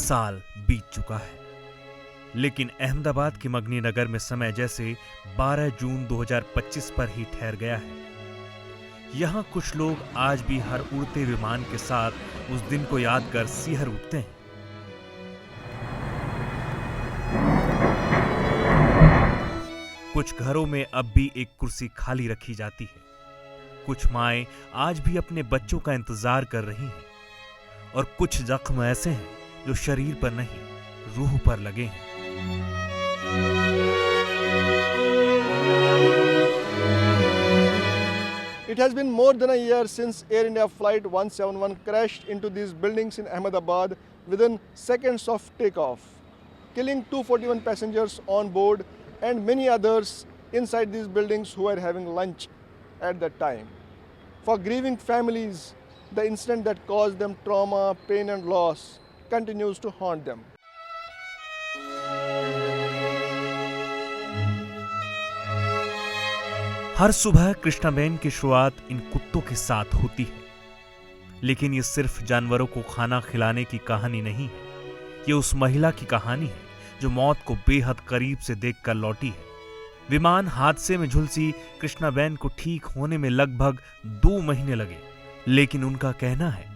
साल बीत चुका है, लेकिन अहमदाबाद के मगनी नगर में समय जैसे 12 जून 2025 पर ही ठहर गया है। यहाँ कुछ लोग आज भी हर उड़ते विमान के साथ उस दिन को याद कर सिहर उठते हैं। कुछ घरों में अब भी एक कुर्सी खाली रखी जाती है। कुछ माएं आज भी अपने बच्चों का इंतजार कर रही हैं और कुछ जख्म ऐसे हैं जो शरीर पर नहीं, रूह पर लगे हैं। It has been more than a year since Air India Flight 171 crashed into these buildings in Ahmedabad within seconds of takeoff, killing 241 passengers on board and many others inside these buildings who were having lunch at that time. For grieving families, the incident that caused them trauma, pain and loss continues to haunt them. हर सुबह कृष्णाबेन की शुरुआत इन कुत्तों के साथ होती है, लेकिन ये सिर्फ जानवरों को खाना खिलाने की कहानी नहीं है। ये उस महिला की कहानी है जो मौत को बेहद करीब से देखकर लौटी है। विमान हादसे में झुलसी कृष्णाबेन को ठीक होने में लगभग 2 महीने लगे, लेकिन उनका कहना है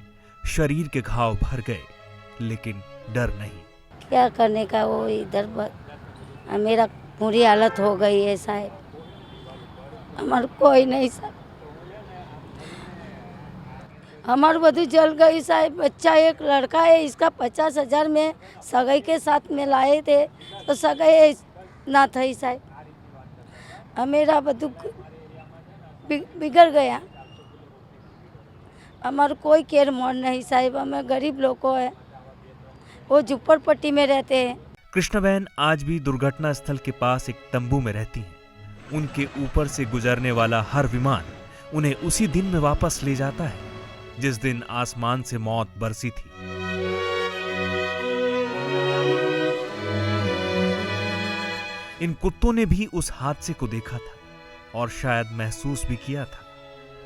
शरीर के घाव भर गए लेकिन डर नहीं। क्या करने का, वो इधर मेरा पूरी हालत हो गई है साहब, हमारे कोई नहीं साहब, हमार बधु जल गई साहब। बच्चा एक लड़का है, इसका 50,000 में सगाई के साथ में लाए थे तो सगाई ना थी साहब, मेरा बधु बिगड़ गया। हमारे कोई केयर मोड़ नहीं साहब, हमें गरीब लोगों है, वो झुप्पड़पट्टी में रहते हैं। कृष्णाबेन आज भी दुर्घटना स्थल के पास एक तंबू में रहती हैं। उनके ऊपर से गुजरने वाला हर विमान उन्हें उसी दिन में वापस ले जाता है जिस दिन आसमान से मौत बरसी थी। इन कुत्तों ने भी उस हादसे को देखा था और शायद महसूस भी किया था,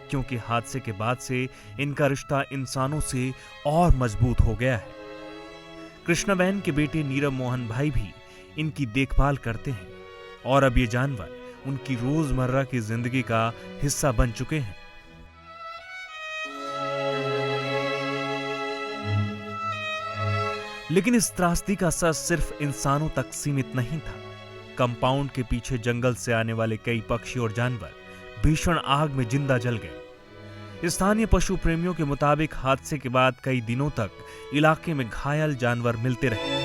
क्योंकि हादसे के बाद से इनका रिश्ता इंसानों से और मजबूत हो गया है। कृष्णाबेन के बेटे नीरव मोहन भाई भी इनकी देखभाल करते हैं और अब ये जानवर उनकी रोजमर्रा की जिंदगी का हिस्सा बन चुके हैं। लेकिन इस त्रासदी का असर सिर्फ इंसानों तक सीमित नहीं था। कंपाउंड के पीछे जंगल से आने वाले कई पक्षी और जानवर भीषण आग में जिंदा जल गए। स्थानीय पशु प्रेमियों के मुताबिक हादसे के बाद कई दिनों तक इलाके में घायल जानवर मिलते रहे।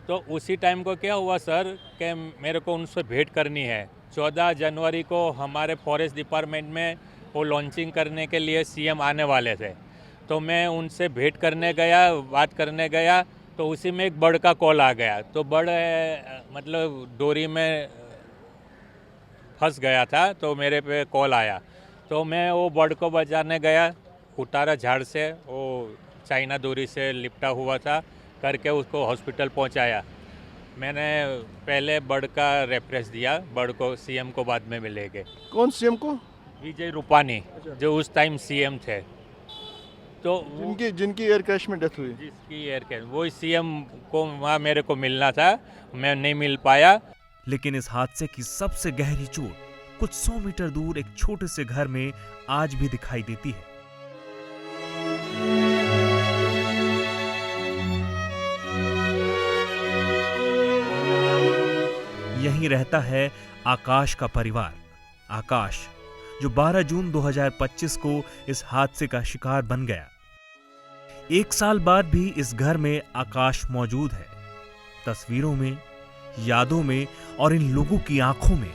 तो उसी टाइम को क्या हुआ सर कि मेरे को उनसे भेंट करनी है। 14 जनवरी को हमारे फॉरेस्ट डिपार्टमेंट में वो लॉन्चिंग करने के लिए सीएम आने वाले थे, तो मैं उनसे भेंट करने गया, बात करने गया, तो उसी में एक बर्ड का कॉल आ गया। तो बर्ड मतलब डोरी में फंस गया था, तो मेरे पे कॉल आया, तो मैं वो बर्ड को बचाने गया, उतारा झाड़ से, वो चाइना डोरी से लिपटा हुआ था, करके उसको हॉस्पिटल पहुंचाया। मैंने पहले बर्ड का रेफरेंस दिया, बर्ड को सीएम को बाद में ले गए। कौन सीएम को? विजय रूपानी, जो उस टाइम सीएम थे। तो जिनकी एयर क्रैश में डेथ हुई, जिसकी एयर क्रैश, वो सीएम को वहाँ मेरे को मिलना था, मैं नहीं मिल पाया। लेकिन इस हादसे की सबसे गहरी चोट कुछ 100 मीटर दूर एक छोटे से घर में आज भी दिखाई देती है। यहीं रहता है आकाश का परिवार। आकाश, जो 12 जून 2025 को इस हादसे का शिकार बन गया। 1 साल बाद भी इस घर में आकाश मौजूद है, तस्वीरों में, यादों में और इन लोगों की आंखों में।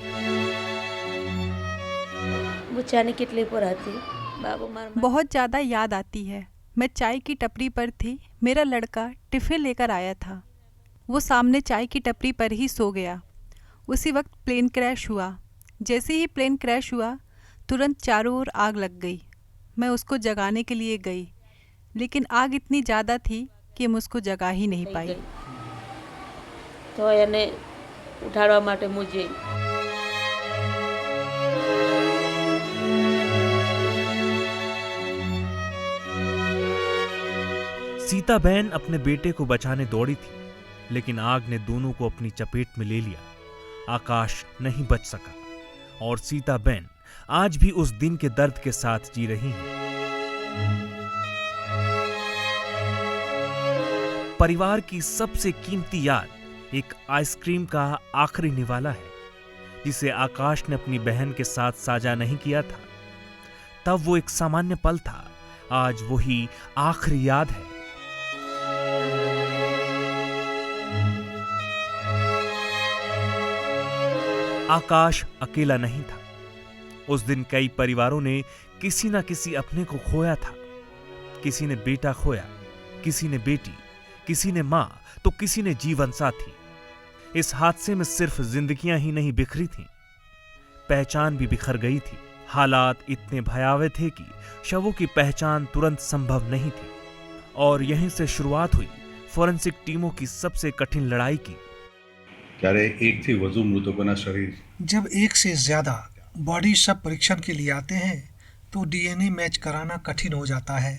बहुत ज्यादा याद आती है। मैं चाय की टपरी पर थी, मेरा लड़का टिफिन लेकर आया था, वो सामने चाय की टपरी पर ही सो गया। उसी वक्त प्लेन क्रैश हुआ। जैसे ही प्लेन क्रैश हुआ तुरंत चारों ओर आग लग गई। मैं उसको जगाने के लिए गई, लेकिन आग इतनी ज़्यादा थी कि मैं उसको जगा ही नहीं पाई। तो એને ઉઠાડવા માટે મુજે सीता बहन अपने बेटे को बचाने दौड़ी थी, लेकिन आग ने दोनों को अपनी चपेट में ले लिया। आकाश नहीं बच सका और सीता बहन आज भी उस दिन के दर्द के साथ जी रही हैं। परिवार की सबसे कीमती याद एक आइसक्रीम का आखिरी निवाला है, जिसे आकाश ने अपनी बहन के साथ साझा नहीं किया था। तब वो एक सामान्य पल था, आज वही आखिरी याद है। आकाश अकेला नहीं था। उस दिन कई परिवारों ने किसी ना किसी अपने को खोया था। किसी ने बेटा खोया, किसी ने बेटी, किसी ने मां, तो किसी ने जीवन साथी। इस हादसे में सिर्फ जिंदगियां ही नहीं बिखरी थीं, पहचान भी बिखर गई थी। हालात इतने भयावह थे कि शवों की पहचान तुरंत संभव नहीं थी और यहीं से शुरुआत हुई फोरेंसिक टीमों की सबसे कठिन लड़ाई की। ત્યારે એકથી વધુ મૃતકોના શરીર जब एक से ज़्यादा बॉडी सब परीक्षण के लिए आते हैं तो डीएनए मैच कराना कठिन हो जाता है।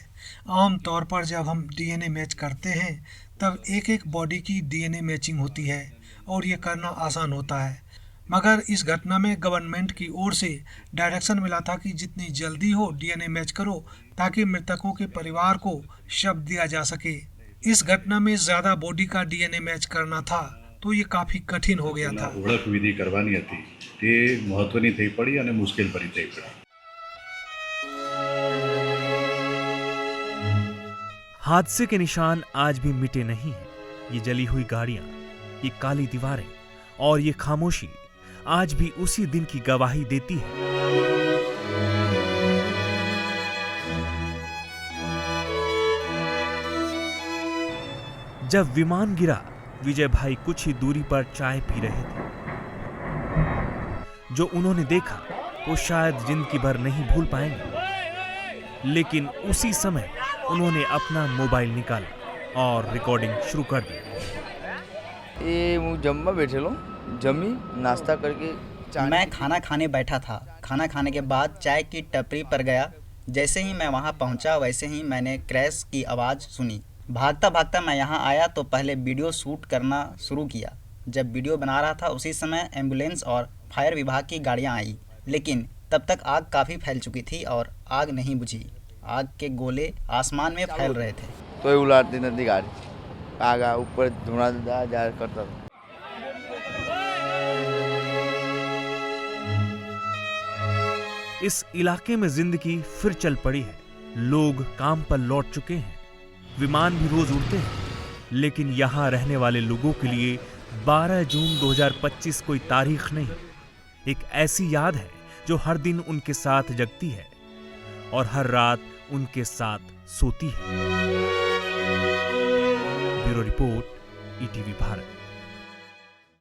आम तौर पर जब हम डीएनए मैच करते हैं तब एक एक बॉडी की डीएनए मैचिंग होती है और ये करना आसान होता है, मगर इस घटना में गवर्नमेंट की ओर से डायरेक्शन मिला था कि जितनी जल्दी हो डीएनए मैच करो ताकि मृतकों के परिवार को शव दिया जा सके। इस घटना में ज़्यादा बॉडी का डीएनए मैच करना था तो ये काफ़ी कठिन हो गया था। ઓળખ વિધિ કરવાની હતી તે મહત્વની થઈ પડી અને મુશ્કેલ ભરી થઈ પડી। हादसे के निशान आज भी मिटे नहीं हैं। ये जली हुई गाड़ियां, ये काली दीवारें और ये खामोशी आज भी उसी दिन की गवाही देती है। जब विमान गिरा, विजय भाई कुछ ही दूरी पर चाय पी रहे थे। जो उन्होंने देखा वो शायद जिंदगी भर नहीं भूल पाएंगे, लेकिन उसी समय उन्होंने अपना मोबाइल निकाला और रिकॉर्डिंग शुरू कर दी। ये હું જમવા બેઠેલો જમી नाश्ता करके मैं खाना खाने बैठा था। खाना खाने के बाद चाय की टपरी पर गया। जैसे ही मैं वहां पहुंचा वैसे ही मैंने क्रैश की आवाज़ सुनी। भागता भागता मैं यहां आया तो पहले वीडियो शूट करना शुरू किया। जब वीडियो बना रहा था उसी समय एम्बुलेंस और फायर विभाग की गाड़ियां आई, लेकिन तब तक आग काफ़ी फैल चुकी थी और आग नहीं बुझी। आग के गोले आसमान में फैल रहे थे। तो उलाटती नहीं गाड़ी, आगा ऊपर धुआं जा करता था। इस इलाके में जिंदगी फिर चल पड़ी है। लोग काम पर लौट चुके हैं, विमान भी रोज उड़ते हैं, लेकिन यहां रहने वाले लोगों के लिए 12 जून 2025 कोई तारीख नहीं, एक ऐसी याद है जो हर दिन उनके साथ जगती है और हर रात उनके साथ सोती है। Bureau report, ETV Bharat.